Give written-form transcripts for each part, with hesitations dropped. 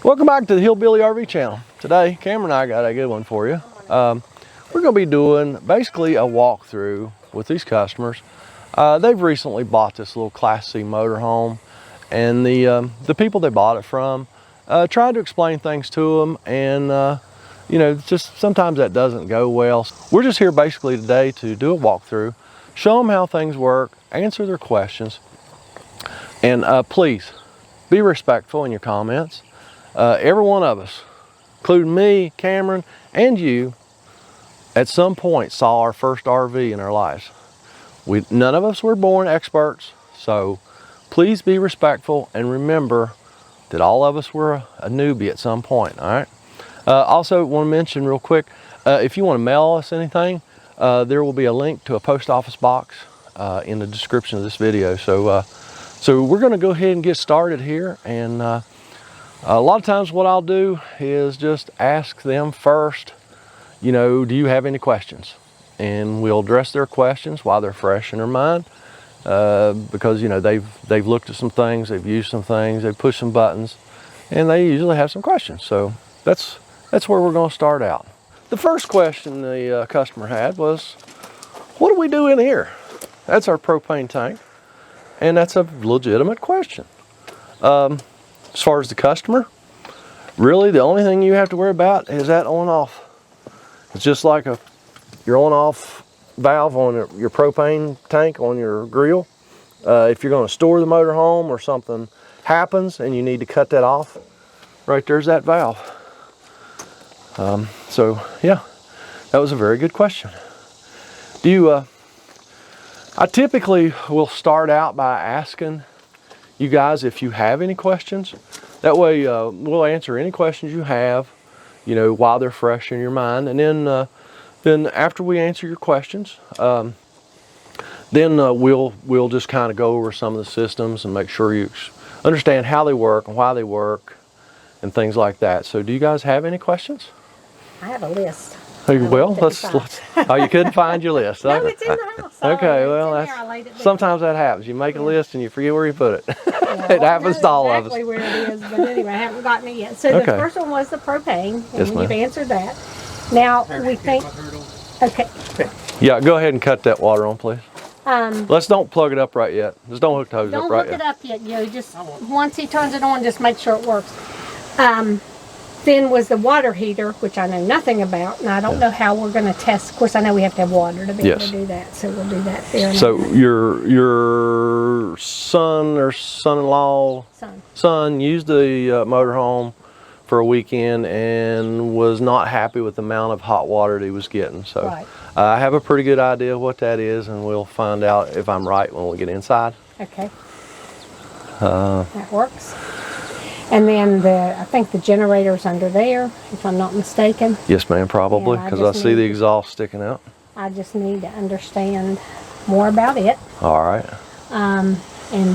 Welcome back to the Hillbilly RV channel. Today, Cameron and I got a good one for you. We're going to be doing basically a walkthrough with these customers. They've recently bought this little Class C motorhome, and the people they bought it from tried to explain things to them, and you know, just sometimes that doesn't go well. We're just here basically today to do a walkthrough, show them how things work, answer their questions, and please be respectful in your comments. Every one of us, including me, Cameron, and you, at some point saw our first RV in our lives. None of us were born experts, so please be respectful and remember that all of us were a newbie at some point, all right? Also, want to mention real quick, if you want to mail us anything, there will be a link to a post office box in the description of this video. So we're going to go ahead and get started here, and a lot of times what I'll do is just ask them first, you know, do you have any questions? And we'll address their questions while they're fresh in their mind, because, you know, they've looked at some things, they've used some things, they've pushed some buttons, and they usually have some questions. So that's where we're going to start out. The first question the customer had was, what do we do in here? That's our propane tank, and that's a legitimate question. As far as the customer, really the only thing you have to worry about is that on-off. It's just like your on-off valve on your propane tank on your grill. If you're going to store the motorhome or something happens and you need to cut that off, right there's that valve. So yeah, that was a very good question. I typically will start out by asking you guys if you have any questions. That way we'll answer any questions you have, you know, while they're fresh in your mind. And then after we answer your questions, then we'll just kind of go over some of the systems and make sure you understand how they work and why they work and things like that. So do you guys have any questions? I have a list. Well, let's oh, you couldn't find your list. No, it's in the house. Okay, well, sometimes that happens. You make a list and you forget where you put it. Yeah, It happens to all of us. Exactly where it is, but anyway, I haven't gotten it yet. So the first one was the propane, and you've answered that. Now we think, okay. Yeah, go ahead and cut that water on, please. Let's don't plug it up right yet. Just don't hook the hose up right yet. Don't hook it up yet, you know, just once he turns it on, just make sure it works. Then was the water heater, which I know nothing about, and I don't know how we're going to test. Of course, I know we have to have water to be able to do that, so we'll do that there. So your son or son-in-law used the motorhome for a weekend and was not happy with the amount of hot water that he was getting. So I have a pretty good idea what that is, and we'll find out if I'm right when we get inside. Okay. That works. And then I think the generator's under there, if I'm not mistaken. Yes, ma'am, probably, because I see the exhaust sticking out. I just need to understand more about it. All right. And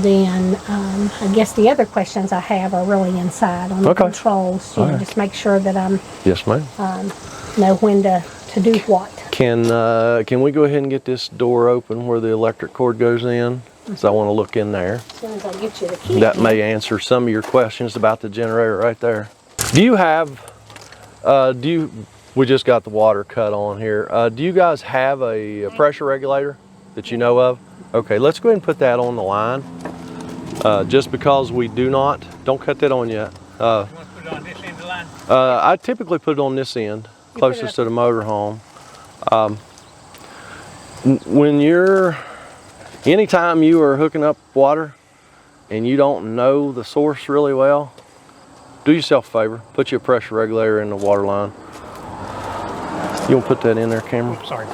then I guess the other questions I have are really inside on the controls. You know, just make sure that I'm yes, ma'am. Know when to do what. Can we go ahead and get this door open where the electric cord goes in? So I want to look in there. As soon as I get you the key. That may answer some of your questions about the generator right there. Do you have, we just got the water cut on here. Do you guys have a pressure regulator that you know of? Okay, let's go ahead and put that on the line. Just because we do not, don't cut that on yet. You want to put it on this end of the line? I typically put it on this end, closest to the motorhome. Anytime you are hooking up water and you don't know the source really well, do yourself a favor, put your pressure regulator in the water line. You want to put that in there, Cameron? Oh, sorry.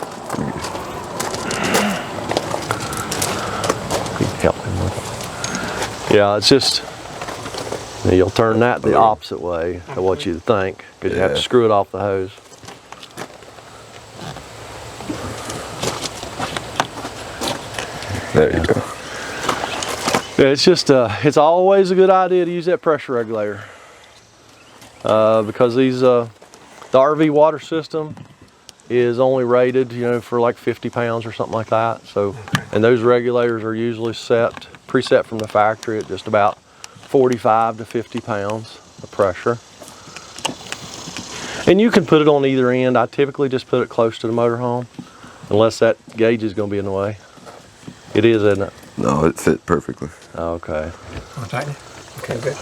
You can help him with it. Yeah, it's just, you'll turn that the opposite way of what you'd think, because you have to screw it off the hose. There you go. Yeah, it's just, it's always a good idea to use that pressure regulator because the RV water system is only rated, you know, for like 50 pounds or something like that. So, and those regulators are usually preset from the factory at just about 45 to 50 pounds. the pressure. And you can put it on either end. I typically just put it close to the motorhome, unless that gauge is going to be in the way. It is, isn't it? No, it fit perfectly. Okay. Want to tighten it? Okay, good.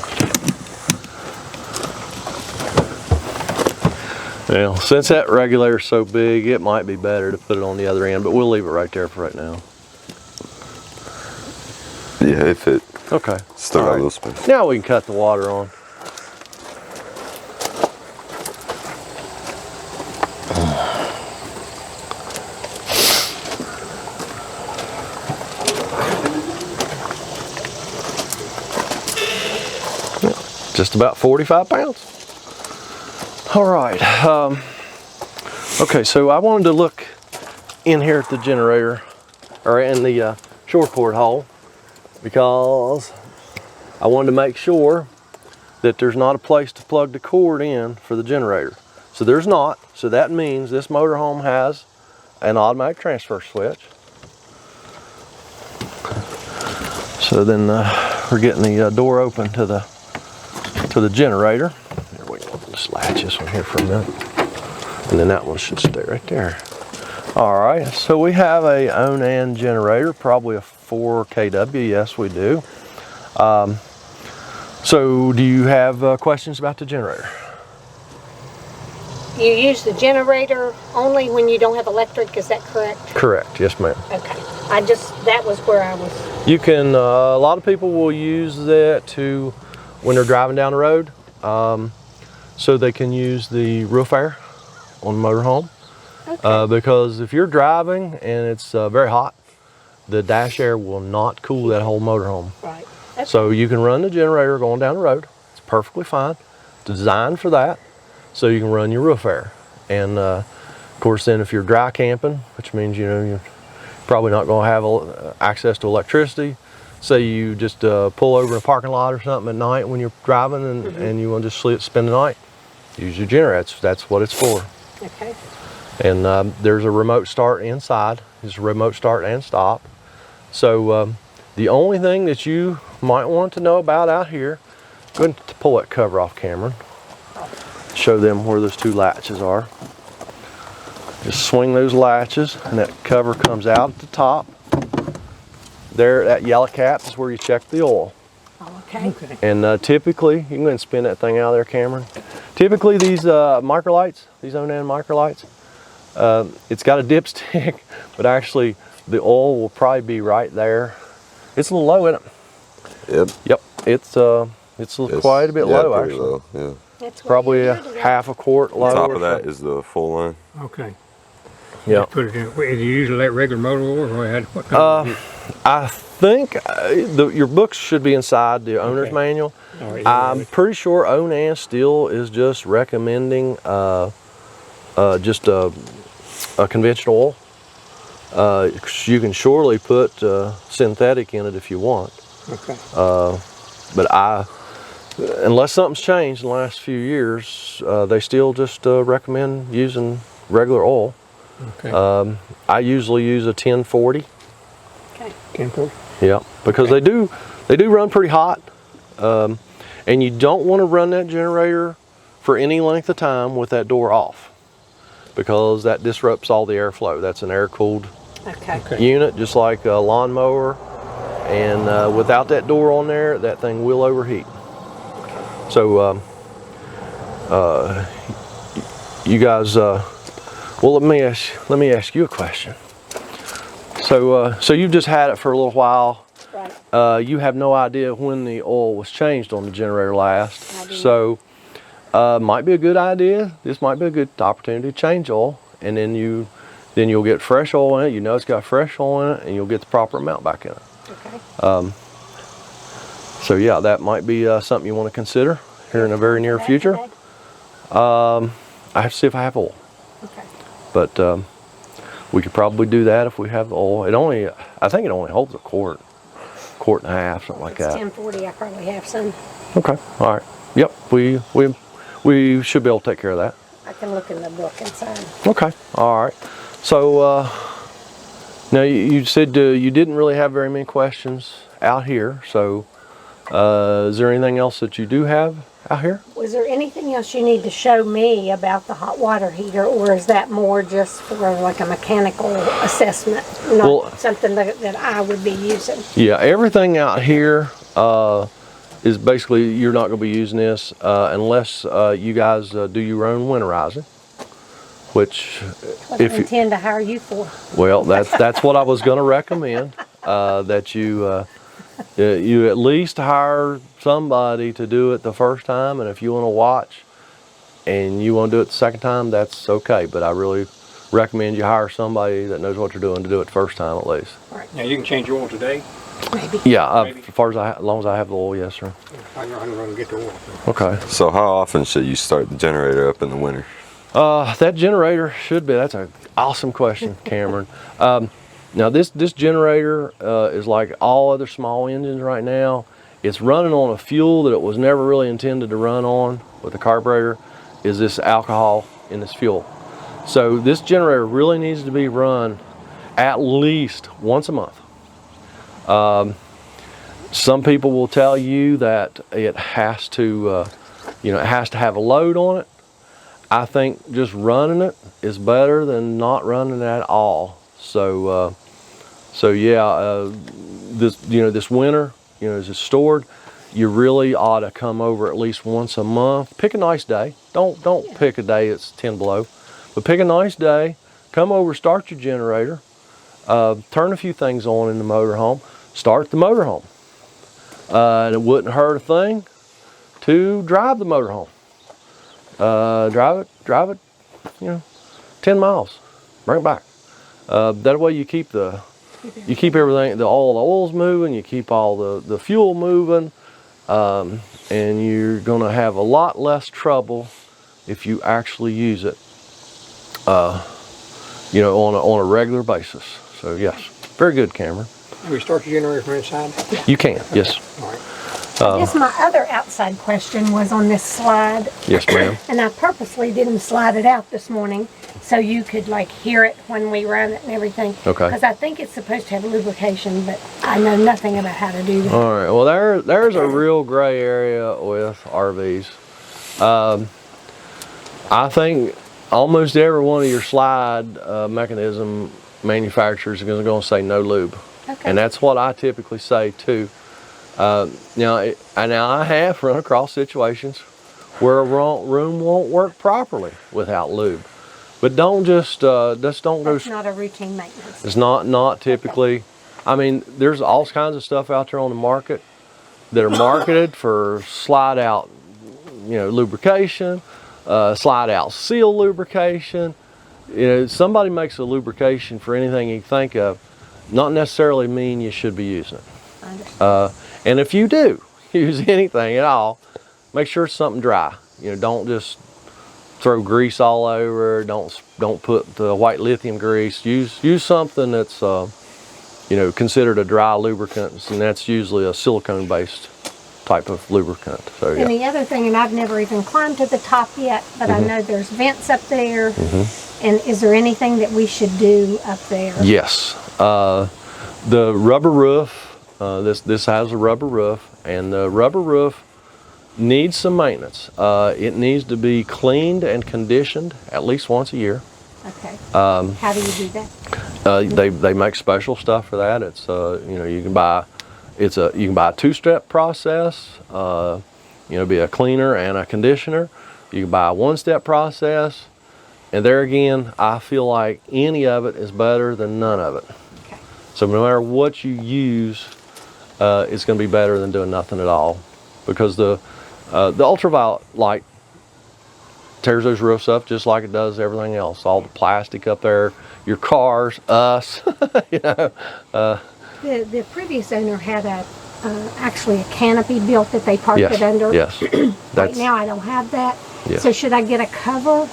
Well, since that regulator's so big, it might be better to put it on the other end, but we'll leave it right there for right now. Yeah, it fit. Okay. Still All got right. a little space. Now we can cut the water on. Just about 45 pounds. All right. Okay, so I wanted to look in here at the generator, or in the short cord hole, because I wanted to make sure that there's not a place to plug the cord in for the generator. So there's not. So that means this motorhome has an automatic transfer switch. So then we're getting the door open to the generator. Here, we can just latch this one here for a minute, and then that one should stay right there. All right, so we have a Onan generator, probably a 4 kW. Yes, we do. So do you have questions about the generator? You use the generator only when you don't have electric, is that correct? Correct, yes ma'am. Okay. That was where I was. You can, a lot of people will use that to, when they're driving down the road, so they can use the roof air on the motorhome. Okay. Because if you're driving and it's very hot, the dash air will not cool that whole motorhome. Right. Okay. So you can run the generator going down the road. It's perfectly fine. Designed for that. So you can run your roof air. And of course then if you're dry camping, which means you're probably not going to have access to electricity. Say you just pull over in a parking lot or something at night when you're driving and you want to just spend the night, use your generator. That's what it's for. Okay. And there's a remote start inside. There's a remote start and stop. So the only thing that you might want to know about out here, go ahead and pull that cover off, Cameron. Show them where those two latches are. Just swing those latches and that cover comes out at the top. There, that yellow cap is where you check the oil. Okay. And typically, you can go ahead and spin that thing out of there, Cameron. Typically these microlights, these Onan microlights, it's got a dipstick, but actually the oil will probably be right there. It's a little low, isn't it? Yep. Yep, it's quite a bit low pretty actually. Low, yeah. That's Probably a what you do to half a quart low. On top or of that so. is the full line. Okay. Yeah. Put it in. Wait, do you use like regular motor oil or what kind of? I think your books should be inside the owner's Okay. manual. All right, I'm pretty sure Onan still is just recommending just a conventional oil. You can surely put synthetic in it if you want. Okay. But unless something's changed in the last few years, they still just recommend using regular oil. Okay. I usually use a 1040. Okay. 1040. Yeah, because they do run pretty hot, and you don't want to run that generator for any length of time with that door off, because that disrupts all the airflow. That's an air-cooled Okay. unit, just like a lawnmower, and without that door on there, that thing will overheat. So you guys, well, let me ask you a question. So you've just had it for a little while. Right. You have no idea when the oil was changed on the generator last. I do So might be a good idea. This might be a good opportunity to change oil, and then you'll get fresh oil in it. You know it's got fresh oil in it, and you'll get the proper amount back in it. Okay. So yeah, that might be something you want to consider here in the very near Back future. today? I have to see if I have oil, Okay. but we could probably do that if we have the oil. I think it only holds a quart and a half, something like It's that. 1040. I probably have some. Okay, all right. Yep, we should be able to take care of that. I can look in the book inside. Okay, all right. So now you said you didn't really have very many questions out here. So is there anything else that you do have out here. Was there anything else you need to show me about the hot water heater, or is that more just for like a mechanical assessment, not something that I would be using? Yeah, everything out here is basically, you're not going to be using this unless you guys do your own winterizing, which What I intend to hire you for. well, that's what I was going to recommend, that you at least hire somebody to do it the first time, and if you want to watch and you want to do it the second time, that's okay, but I really recommend you hire somebody that knows what they're doing to do it the first time at least. Right. Now you can change your oil today. Maybe. Yeah, as far as long as I have the oil, yes, sir. I know I'm going to get the oil. Okay. So how often should you start the generator up in the winter? That generator should be, that's an awesome question, Cameron. Now this generator is like all other small engines right now. It's running on a fuel that it was never really intended to run on with the carburetor, is this alcohol in this fuel. So this generator really needs to be run at least once a month. Some people will tell you that it has to, it has to have a load on it. I think just running it is better than not running it at all. So, this winter, as it's stored, you really ought to come over at least once a month. Pick a nice day. Don't pick a day it's 10 below, but pick a nice day. Come over, start your generator, turn a few things on in the motorhome, start the motorhome. And it wouldn't hurt a thing to drive the motorhome. Drive it, 10 miles, bring it back. That way you keep everything, all the oil's moving, you keep all the fuel moving, and you're gonna have a lot less trouble if you actually use it, on a regular basis. So yes, very good, Cameron. Can we start your generator from inside? You can, yes. All right. I guess my other outside question was on this slide. Yes, ma'am. And I purposely didn't slide it out this morning so you could hear it when we run it and everything. Okay. Because I think it's supposed to have lubrication, but I know nothing about how to do that. All right. Well, there's a real gray area with RVs. I think almost every one of your slide mechanism manufacturers is going to say no lube, Okay. and that's what I typically say too. Now I have run across situations where a room won't work properly without lube, but don't go. That's not a routine maintenance. It's not typically. I mean, there's all kinds of stuff out there on the market that are marketed for slide out, lubrication, slide out seal lubrication. Somebody makes a lubrication for anything you think of, not necessarily mean you should be using it. I understand. And if you do use anything at all, make sure it's something dry. Don't just throw grease all over. Don't put the white lithium grease. Use something that's considered a dry lubricant, and that's usually a silicone-based type of lubricant. So yeah. And the other thing, and I've never even climbed to the top yet, but I know there's vents up there. And is there anything that we should do up there? Yes. The rubber roof. This has a rubber roof, and the rubber roof needs some maintenance. It needs to be cleaned and conditioned at least once a year. Okay. How do you do that? They make special stuff for that. It's you can buy a two-step process. Be a cleaner and a conditioner. You can buy a one-step process, and there again, I feel like any of it is better than none of it. Okay. So no matter what you use, it's going to be better than doing nothing at all, because the ultraviolet light tears those roofs up just like it does everything else. All the plastic up there, your cars, us, The previous owner had actually a canopy built that they parked it under. Yes. Right now I don't have that. Yes. So should I get a cover?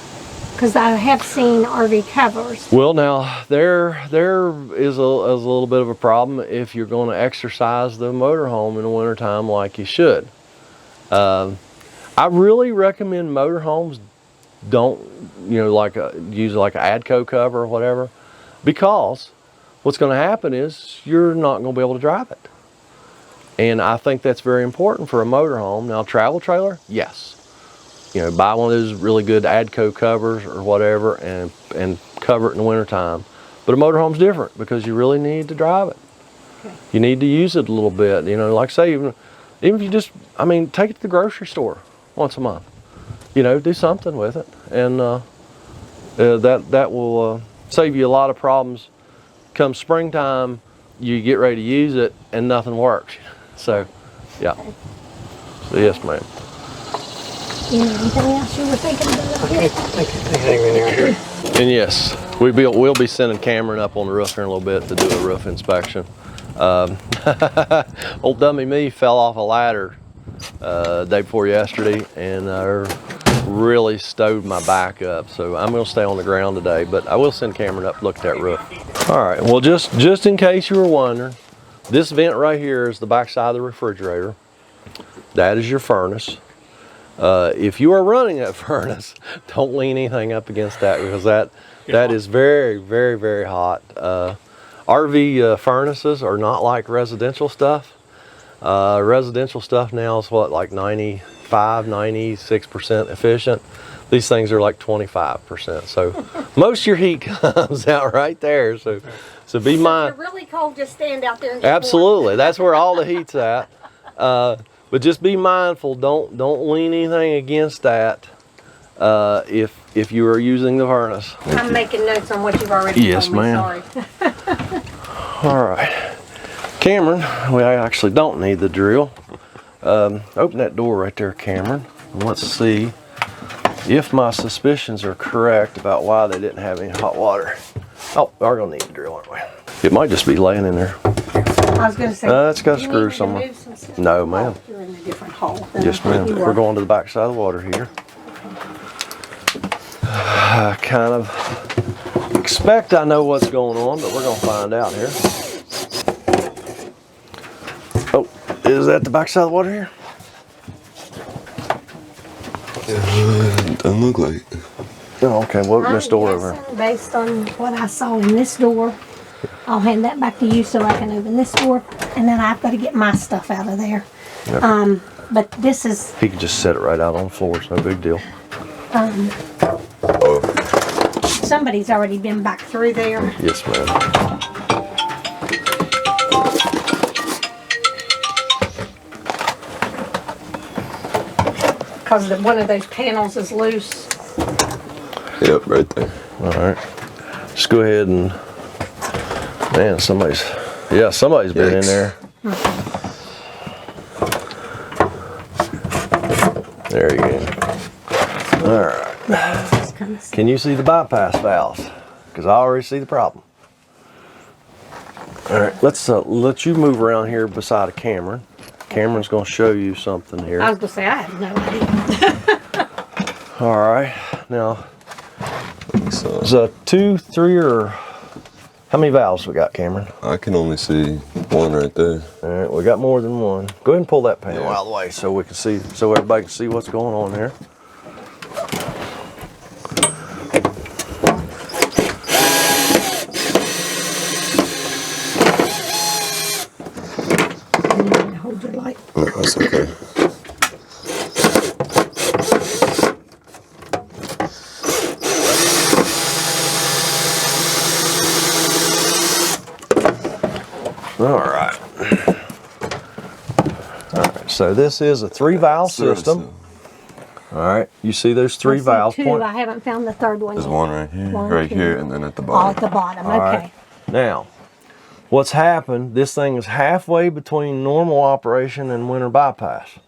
Because I have seen RV covers. Well, now there is a little bit of a problem if you're going to exercise the motorhome in the wintertime like you should. I really recommend motorhomes don't use like an ADCO cover or whatever, because what's going to happen is you're not going to be able to drive it. And I think that's very important for a motorhome. Now, travel trailer, yes. You know, buy one of those really good ADCO covers or whatever and cover it in the wintertime. But a motorhome's different because you really need to drive it. Okay. You need to use it a little bit. You know, like say, even if you just, I mean, take it to the grocery store once a month. You know, do something with it. And that will save you a lot of problems. Come springtime, you get ready to use it and nothing works. So, yeah. So, yes, ma'am. Anything else you were thinking about? And yes, we'll be sending Cameron up on the roof here in a little bit to do a roof inspection. Old dummy me fell off a ladder day before yesterday and really stowed my back up. So I'm going to stay on the ground today, but I will send Cameron up to look at that roof. All right, well, just in case you were wondering, this vent right here is the back side of the refrigerator. That is your furnace. If you are running that furnace, don't lean anything up against that because that is very, very, very hot. RV furnaces are not like residential stuff. Residential stuff now is what, like 95, 96% efficient. These things are like 25%. So most of your heat comes out right there. So be mindful. If you're really cold, just stand out there and just absolutely, that's where all the heat's at. But just be mindful. Don't lean anything against that if you are using the furnace. I'm making notes on what you've already told me. Ma'am. Sorry. All right, Cameron. We actually don't need the drill. Open that door right there, Cameron. And let's see if my suspicions are correct about why they didn't have any hot water. Oh, we're gonna need the drill, aren't we? It might just be laying in there. I was going to say, it's got a screw somewhere. No, ma'am. You're in a different hole. Yes, ma'am. We're going to the back side of the water here. I kind of expect I know what's going on, but we're going to find out here. Oh, is that the back side of the water here? Doesn't look like. Oh, okay. We'll open this door over. Based on what I saw in this door, I'll hand that back to you so I can open this door, and then I've got to get my stuff out of there. Yep. But this is... He can just set it right out on the floor. It's no big deal. Somebody's already been back through there. Yes, ma'am. Because one of those panels is loose. Yep, right there. All right. Just go ahead and... Man, somebody's been in there. There you go. All right. Can you see the bypass valves? Because I already see the problem. All right, let's let you move around here beside of Cameron. Cameron's going to show you something here. I was going to say, I have no idea. All right. Now, is a 2, 3, or... How many valves we got, Cameron? I can only see one right there. All right, we got more than one. Go ahead and pull that panel out of the way so we can see, so everybody can see what's going on here. Hold your light. No, that's okay. All right. So this is a 3-valve system. All right. You see those 3 valves? Two. I haven't found the third one. There's yet. one right here, right here, and then at the Oh, bottom. at the bottom. All Okay. right. Now, what's happened, this thing is halfway between normal operation and winter bypass.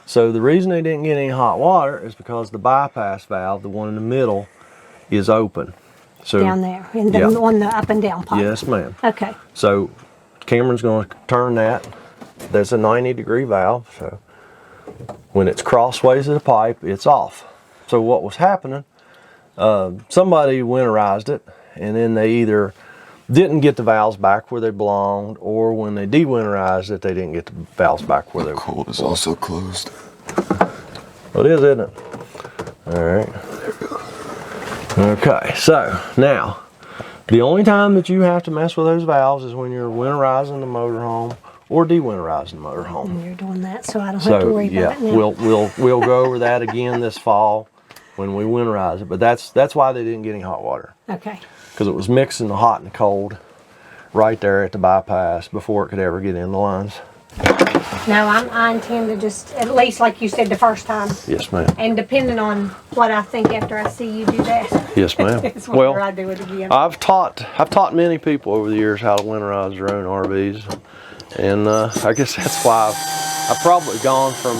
So the reason they didn't get any hot water is because the bypass valve, the one in the middle, is open. So Down there, on the up and down pipe. Yes, ma'am. Okay. So Cameron's going to turn that. There's a 90-degree valve, so when it's crossways of the pipe, it's off. So what was happening, somebody winterized it, and then they either didn't get the valves back where they belonged, or when they de-winterized it, they didn't get the valves back where they belonged. Cold is also closed. Well, it is, isn't it? All right. Okay, so now, the only time that you have to mess with those valves is when you're winterizing the motorhome, or de-winterizing the motor home. And you're doing that, so I don't have to So worry yeah, about it now. we'll go over that again this fall when we winterize it. But that's why they didn't get any hot water, Okay. because it was mixing the hot and the cold right there at the bypass before it could ever get in the lines. No, I intend to just, at least like you said the first time, Yes, ma'am. and depending on what I think after I see you do that, Yes, ma'am. it's whether I Well, do it again. I've taught many people over the years how to winterize their own RVs, and I guess that's why I've probably gone from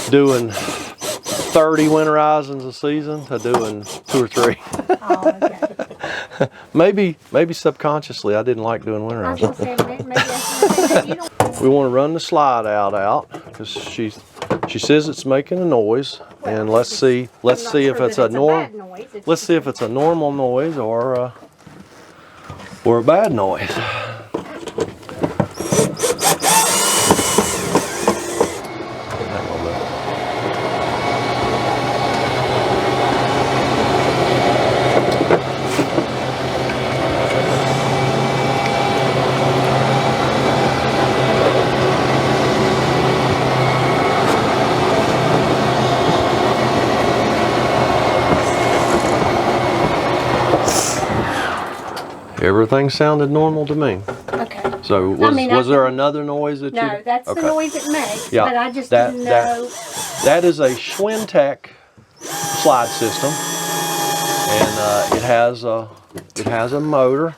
doing 30 winterizings a season to doing 2 or 3. Oh, okay. Maybe subconsciously I didn't like doing I was winterizing. gonna say, maybe that's the thing that you don't. We want to run the slide out because she says it's making a noise, and let's see I'm not if sure it's that a bad noise. It's let's see if it's a normal noise or a bad noise. Everything sounded normal to me. Okay. So was there another noise that you? No, that's okay. the noise it makes, Yeah, but I just didn't know. That is a Schwintech slide system, and it has a motor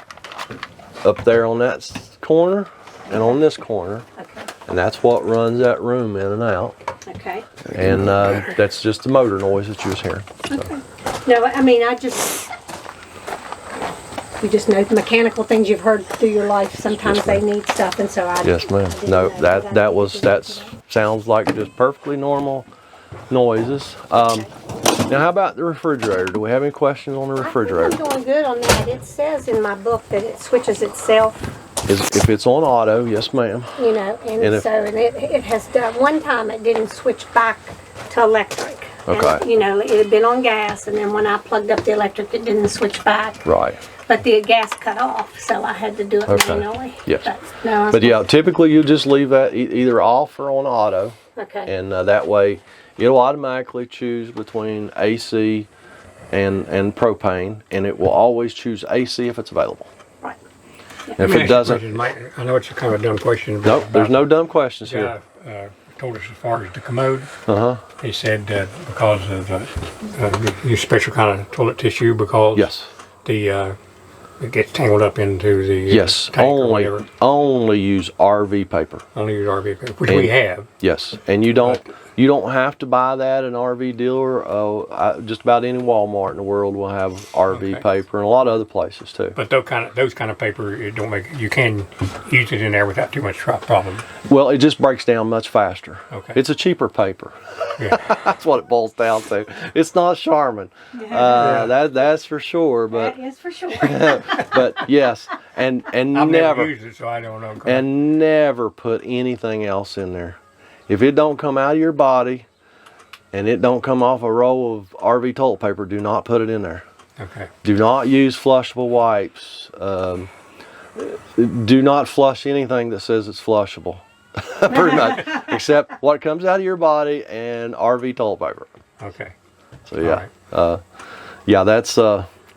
up there on that corner and on this corner, Okay. and that's what runs that room in and out. Okay. And that's just the motor noise that you was hearing. Okay. No, I mean, you just know the mechanical things you've heard through your life. Sometimes they need stuff, and so I. Yes, ma'am. I didn't No, know that sounds like just perfectly normal noises. Now, how about the refrigerator? Do we have any questions on the refrigerator? I think I'm doing good on that. It says in my book that it switches itself, If it's on auto, yes, ma'am. you know, and it has done. One time it didn't switch back to electric. Okay. And, you know, it had been on gas, and then when I plugged up the electric, it didn't switch back. Right. But the gas cut off, so I had to do it Okay. manually. Yes. No, But yeah, typically you just leave that either off or on auto, Okay. and that way it'll automatically choose between AC and propane, and it will always choose AC if it's available. Right. If Let me it ask doesn't, you a question, Mike. I know it's a kind of a dumb question. but nope, there's about no dumb questions the here. guy, told us as far as the commode. Uh-huh. He said because of use special kind of toilet tissue because Yes. It gets tangled up into the Yes. tank or whatever. Only use RV paper. Only use RV paper, which we have. Yes, and you don't have to buy that at an RV dealer. Just about any Walmart in the world will have RV Okay. paper, and a lot of other places too. But those kind of paper, it don't make you can use it in there without too much problem. Well, it just breaks down much faster. Okay. It's a cheaper paper. Yeah. That's what it boils down to. It's not Charmin. That's for sure. But That is for sure. but yes, and I've never never used it, so I don't know. and never put anything else in there. If it don't come out of your body and it don't come off a roll of RV toilet paper, do not put it in there. Okay. Do not use flushable wipes. Do not flush anything that says it's flushable. Pretty much, except what comes out of your body and RV toilet paper. Okay. So yeah, yeah, that's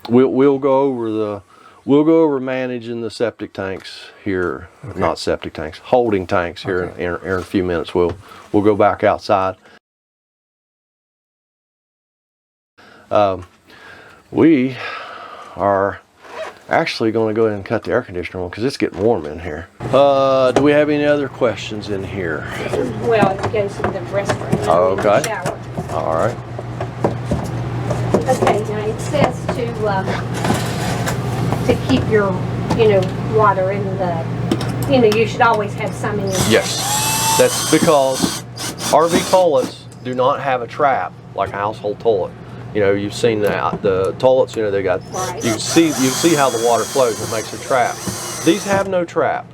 we'll go over managing the septic tanks here, not septic tanks, holding tanks here in a few minutes. We'll go back outside. We are actually going to go ahead and cut the air conditioner on because it's getting warm in here. Do we have any other questions in here? Well, it goes in the restroom. Okay. The shower. All right. Okay, now it says to keep your, water in the, you should always have some in your. Yes, that's because RV toilets do not have a trap like a household toilet. You've seen the toilets. They got. Right. You see how the water flows. It makes a trap. These have no trap.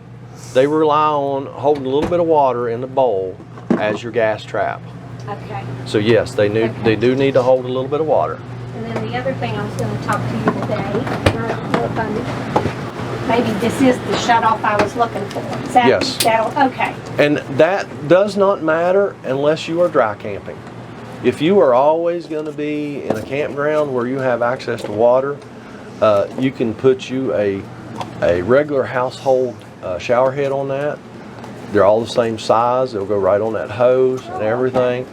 They rely on holding a little bit of water in the bowl as your gas trap. Okay. So yes, they do need to hold a little bit of water. And then the other thing I was going to talk to you today, real funny. maybe this is the shut off I was looking for. Is that, Yes. Okay. And that does not matter unless you are dry camping. If you are always going to be in a campground where you have access to water, you can put you a regular household shower head on that. They're all the same size. They'll go right on that hose and everything.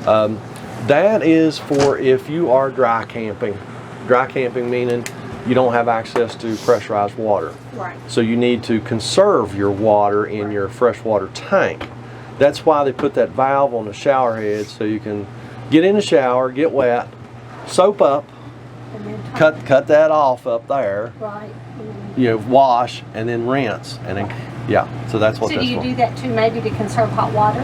That is for if you are dry camping. Dry camping meaning you don't have access to pressurized water. Right. So you need to conserve your water in your freshwater tank. That's why they put that valve on the shower head, so you can get in the shower, get wet, soap up, And then cut that off up there, Right. you know, wash, and then rinse, and then, yeah, so that's what So that's do you for. do that too, maybe to conserve hot water?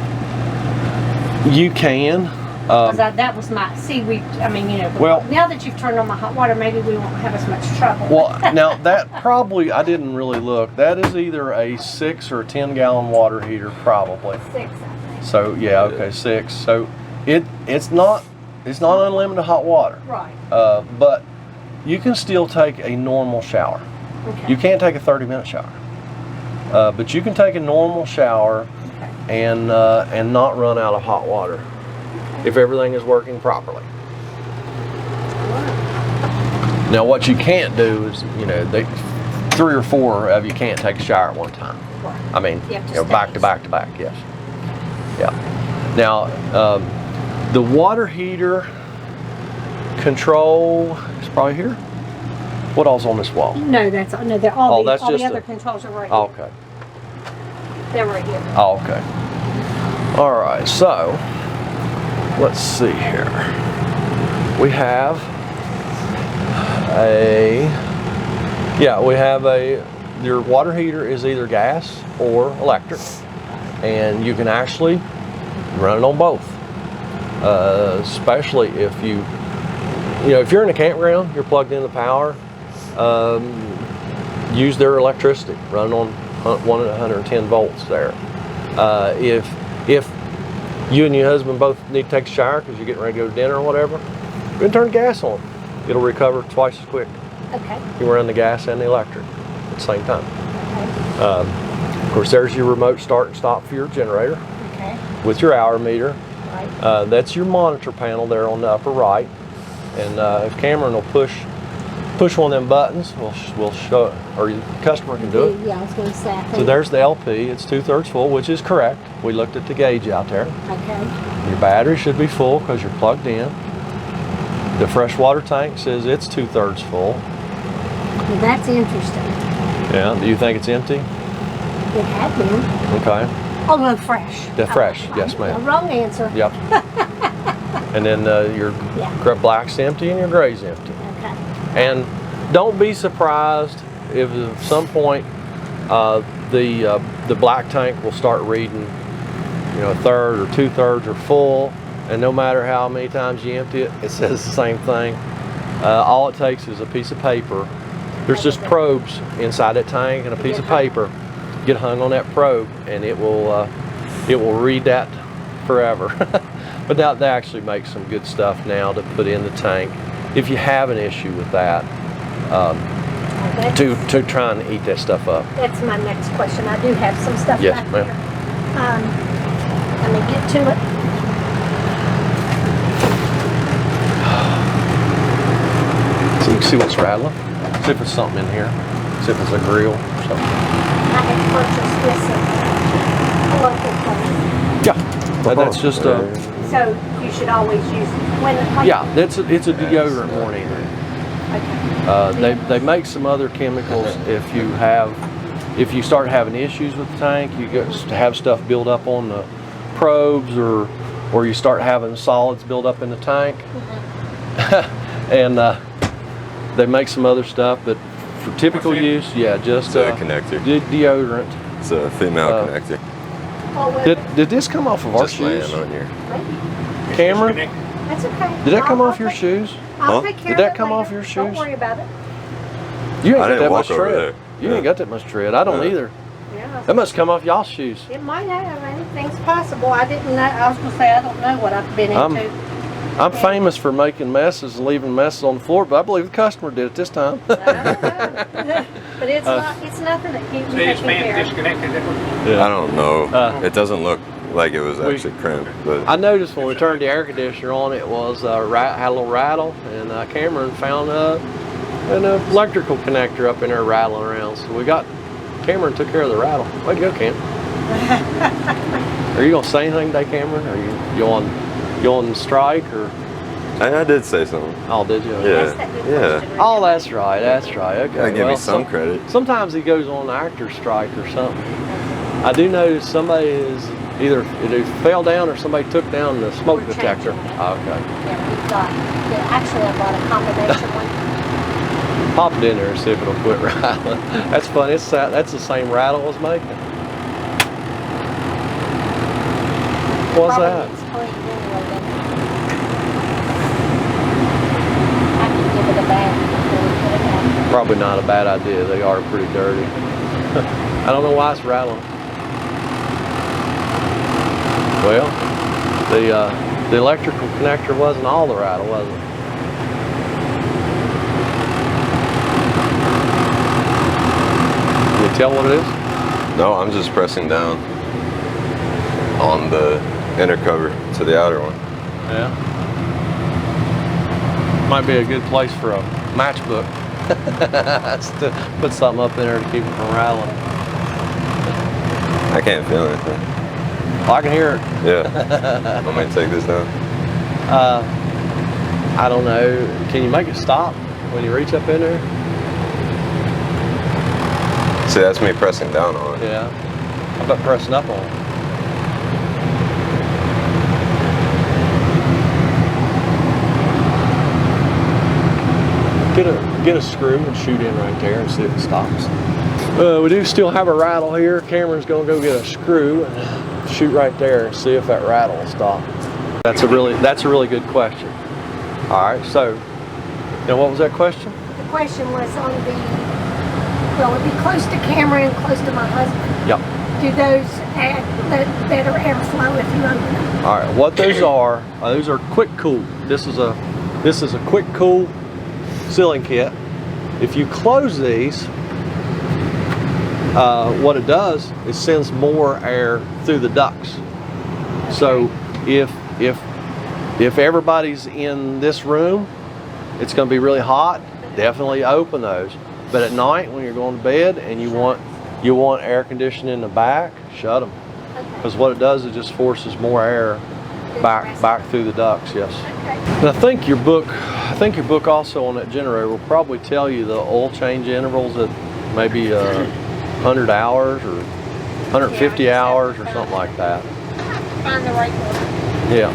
You can. Because that was my, I mean, you know, Well- now that you've turned on my hot water, maybe we won't have as much trouble. Well, now that probably, I didn't really look, that is either a 6 or a 10-gallon water heater, probably. 6, I think. So, yeah, okay, 6. So it's not unlimited hot water. Right. But you can still take a normal shower. Okay. You can't take a 30-minute shower, but you can take a normal shower and not run out of hot water if everything is working properly. Now, what you can't do is, you know, 3 or 4 of you can't take a shower at one time. Right. I mean, You have to you know, back stay. to back to back. Yes. Yeah. Now, the water heater control is probably here. What all's on this wall? No, they're Oh, all that's the just other a- controls are right Oh, here. okay. They're right here. Oh, okay. All right. So, let's see here. We have your water heater is either gas or electric, and you can actually run it on both. Especially if if you're in a campground, you're plugged in the power, use their electricity, run on 110 volts there. If you and your husband both need to take a shower because you're getting ready to go to dinner or whatever, go ahead and turn the gas on. It'll recover twice as quick. Okay. You run the gas and the electric at the same time. Okay. Of course, there's your remote start and stop for your generator Okay. with your hour meter. Right. That's your monitor panel there on the upper right. And if Cameron will push one of them buttons, we'll show it, or the customer can do it. Yeah, I was going to say. I So think- there's the LP. It's 2/3 full, which is correct. We looked at the gauge out there. Okay. Your battery should be full because you're plugged in. The freshwater tank says it's 2/3 full. Well, that's interesting. Yeah. Do you think it's empty? It had been. Okay. Oh, no, fresh. Yeah, fresh. Oh, Yes, ma'am. the wrong answer. Yep. And then your Yeah. black's empty and your gray's empty. Okay. And don't be surprised if at some point the black tank will start reading, a third or 2/3 are full, and no matter how many times you empty it, it says the same thing. All it takes is a piece of paper. There's just probes inside that tank and a piece of paper. Get hung on that probe, and it will read that forever. But now they actually make some good stuff now to put in the tank if you have an issue with that, to try and eat that stuff up. That's my next question. I do have some stuff Yes, back ma'am. here. Let me get to it. So you can see what's rattling. See if it's something in here. See if it's a grill or something. I had purchased this at a local place. Yeah, that's just So you should always use when it yeah. It's a deodorant more than anything. Okay. They make some other chemicals if you start having issues with the tank, you get to have stuff build up on the probes, or you start having solids build up in the tank. And they make some other stuff, but for typical use, yeah, just It's a connector. deodorant. It's a female connector. Oh, well, Did this come off of our Just laying shoes, on here. maybe. Cameron? That's okay. Did that come I'll off your take- shoes? I'll Huh? take care Did of that it come off later. your Don't shoes? worry about it. You ain't I got didn't that walk much over tread. there. You Yeah. ain't got that much tread. I don't Yeah. either. Yeah. That must come off y'all's shoes. It might have. Anything's possible. I didn't know. I was going to say, I don't know what I've been into. I'm famous for making messes and leaving messes on the floor, but I believe the customer did it this time. I don't know. But it's not. It's nothing that keeps So you this taking man care of. disconnected it. I don't know. It doesn't look like it was actually crimped, but I noticed when we turned the air conditioner on, it was had a little rattle, and Cameron found an electrical connector up in there rattling around. So Cameron took care of the rattle. Way to go, Cam. Are you gonna say anything today, Cameron? Are you on strike or? I did say something. Oh, did you? That's that good question right Oh, there. that's right. That's right. Okay. I give me some credit. Sometimes he goes on an actor's strike or something. I do notice somebody is either it fell down or somebody took down the smoke We're detector. changing it. Oh, okay. Yeah, we've got. Yeah, actually, I bought a combination one. Pop it in there and see if it'll quit rattling. That's funny. That's the same rattle it was making. What's Probably that? It's clean anyway, then. I can give it a bath before we put it out. Probably not a bad idea. They are pretty dirty. I don't know why it's rattling. Well, the electrical connector wasn't all the rattle, was it? Can you tell what it is? No, I'm just pressing down on the inner cover to the outer one. Yeah. Might be a good place for a matchbook. To put something up in there to keep it from rattling. I can't feel anything. Oh, I can hear it. Yeah. Want me to take this down? I don't know. Can you make it stop when you reach up in there? See, that's me pressing down on it. Yeah. How about pressing up on it? Get a screw and shoot in right there and see if it stops. We do still have a rattle here. Cameron's gonna go get a screw and shoot right there and see if that rattle will stop. That's a really good question. All right, so now what was that question? The question was on the, well, it'd be close to Cameron, close to my husband. Yep. Do those add better airflow if you open them? All right, what those are quick cool. This is a quick cool sealing kit. If you close these, what it does is sends more air through the ducts. Okay. So if everybody's in this room, it's going to be really hot. Definitely open those. But at night when you're going to bed and you want air conditioning in the back, shut them. Because what it does is just forces more air back through the ducts. Yes. Okay. And I think your book also on that generator will probably tell you the oil change intervals at maybe 100 hours or 150 hours or something like that. Find the right one. Yeah.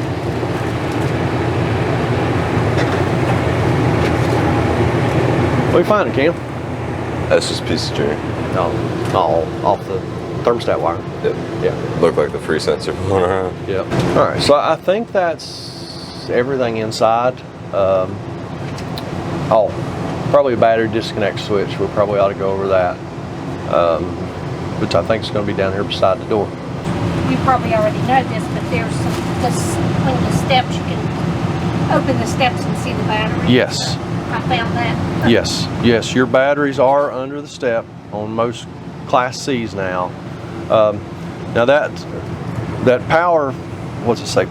What are you finding, Cam? That's just a piece of string. No, off the thermostat wire. Yep. Yeah. Looked like the free sensor going around. Yep. All right, so I think that's everything inside. Probably a battery disconnect switch. We probably ought to go over that, which I think is going to be down here beside the door. You probably already know this, but there's one of the steps you can open the steps and see the battery. Yes. So I found that. Yes. Your batteries are under the step on most Class C's now. Now that power, what's it say?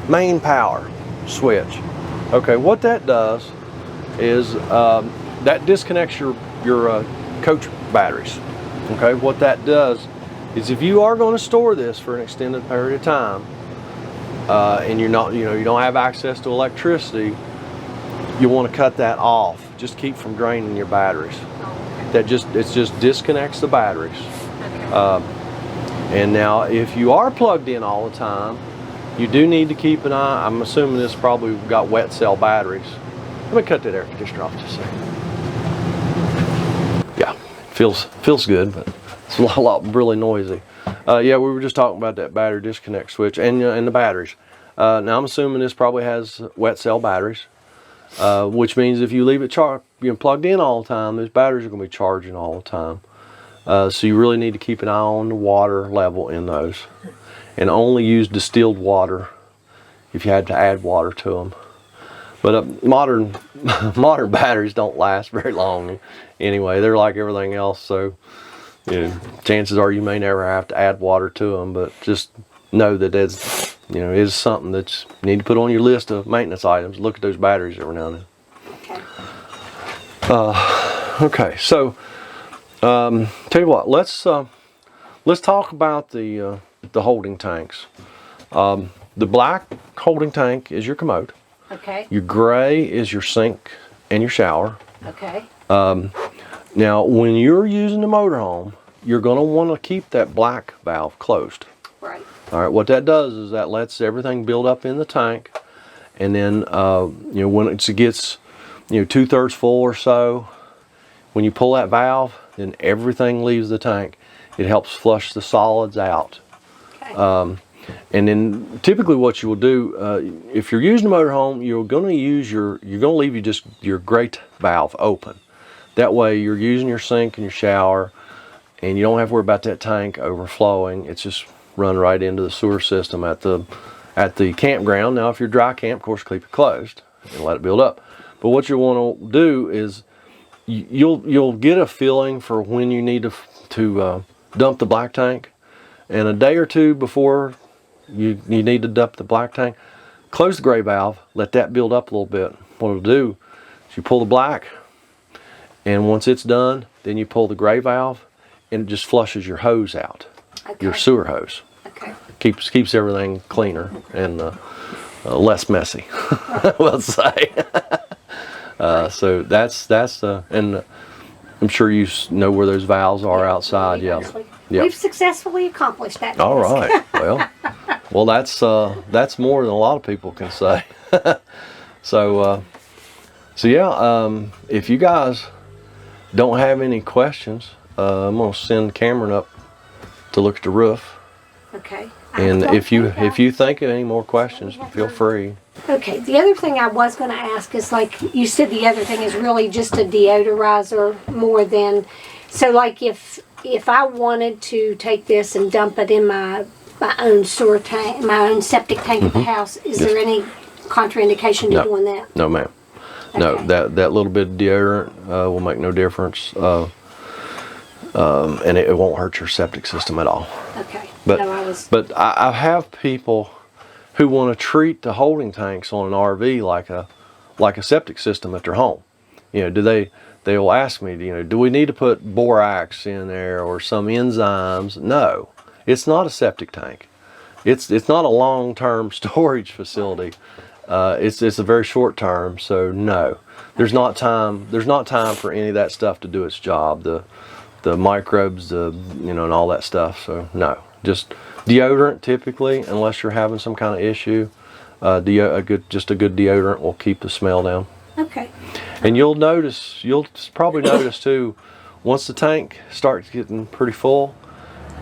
Main power switch. Okay, what that does is that disconnects your coach batteries. Okay, what that does is if you are going to store this for an extended period of time, and you don't have access to electricity, you want to cut that off. Just keep from draining your batteries. It just disconnects the batteries. And now if you are plugged in all the time, you do need to keep an eye. I'm assuming this probably got wet cell batteries. Let me cut that air conditioner off just a second. Yeah, feels good, but it's a lot really noisy. Yeah, we were just talking about that battery disconnect switch and the batteries. Now I'm assuming this probably has wet cell batteries, which means if you leave it plugged in all the time, those batteries are going to be charging all the time. So you really need to keep an eye on the water level in those, and only use distilled water if you had to add water to them. But modern batteries don't last very long anyway. They're like everything else, so chances are you may never have to add water to them. But just know that that's is something that you need to put on your list of maintenance items. Look at those batteries every now and then. Okay, so tell you what, let's talk about the holding tanks. The black holding tank is your commode. Okay. Your gray is your sink and your shower. Okay. Now, when you're using the motorhome, you're going to want to keep that black valve closed. Right. All right. What that does is that lets everything build up in the tank, and then when it gets 2/3 full or so, when you pull that valve, then everything leaves the tank. It helps flush the solids out. Okay. And then typically what you will do, if you're using a motorhome, you're going to leave just your grate valve open. That way you're using your sink and your shower, and you don't have to worry about that tank overflowing. It's just run right into the sewer system at the campground. Now, if you're dry camp, of course, keep it closed and let it build up. But what you want to do is you'll get a feeling for when you need to dump the black tank, and a day or two before you need to dump the black tank, close the gray valve, let that build up a little bit. What it'll do is you pull the black, and once it's done, then you pull the gray valve, and it just flushes your hose out, your sewer hose. Okay. Keeps everything cleaner and less messy, let's say. So that's and I'm sure you know where those valves are outside. Yeah. We've successfully accomplished that. All right. Well, that's more than a lot of people can say. So yeah. If you guys don't have any questions, I'm gonna send Cameron up to look at the roof. Okay. And if you think of any more questions, feel free. Okay, the other thing I was going to ask is, like you said, the other thing is really just a deodorizer more than, so like if I wanted to take this and dump it in my own sewer tank, my own septic tank at the house, is there any contraindication to doing that? No, ma'am. Okay. No, that little bit of deodorant will make no difference, and it won't hurt your septic system at all. Okay. But no, I have people who want to treat the holding tanks on an RV like a septic system at their home. They'll ask me, do we need to put borax in there or some enzymes? No, it's not a septic tank. It's not a long-term storage facility. It's a very short term. So no, there's not time for any of that stuff to do its job. The microbes, and all that stuff. So no, just deodorant typically, unless you're having some kind of issue. Just a good deodorant will keep the smell down. Okay. And you'll probably notice too, once the tank starts getting pretty full,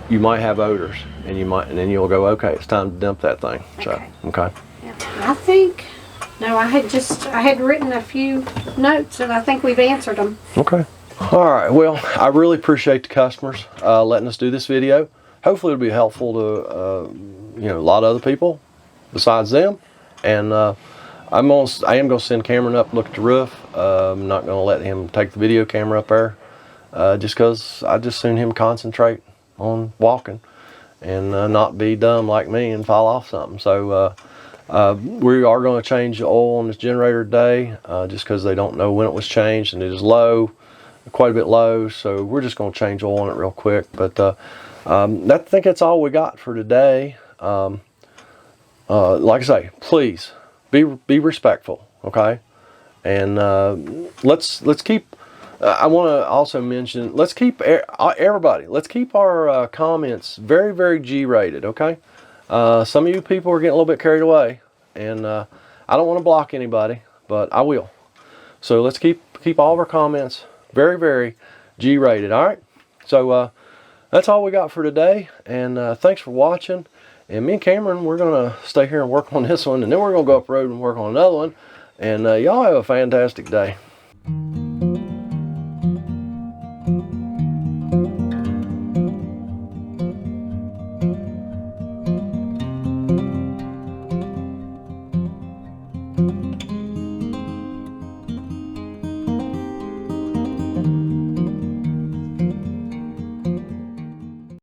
you might have odors, and then you'll go, okay, it's time to dump that thing. Okay. So okay. Yeah. I had written a few notes, and I think we've answered them. Okay. All right. Well, I really appreciate the customers letting us do this video. Hopefully, it'll be helpful to a lot of other people besides them. And I am gonna send Cameron up and look at the roof. I'm not gonna let him take the video camera up there, just because I just soon him concentrate on walking and not be dumb like me and fall off something. So we are going to change the oil on this generator today, just because they don't know when it was changed, and it is low. Quite a bit low, so we're just going to change oil on it real quick. But I think that's all we got for today. Like I say, please be respectful, okay? And let's keep. I want to also mention, let's keep everybody. Let's keep our comments very, very G-rated, okay? Some of you people are getting a little bit carried away, and I don't want to block anybody, but I will. So let's keep all of our comments very, very G-rated. All right. So that's all we got for today. And thanks for watching. And me and Cameron, we're going to stay here and work on this one. And then we're going to go up the road and work on another one. And y'all have a fantastic day.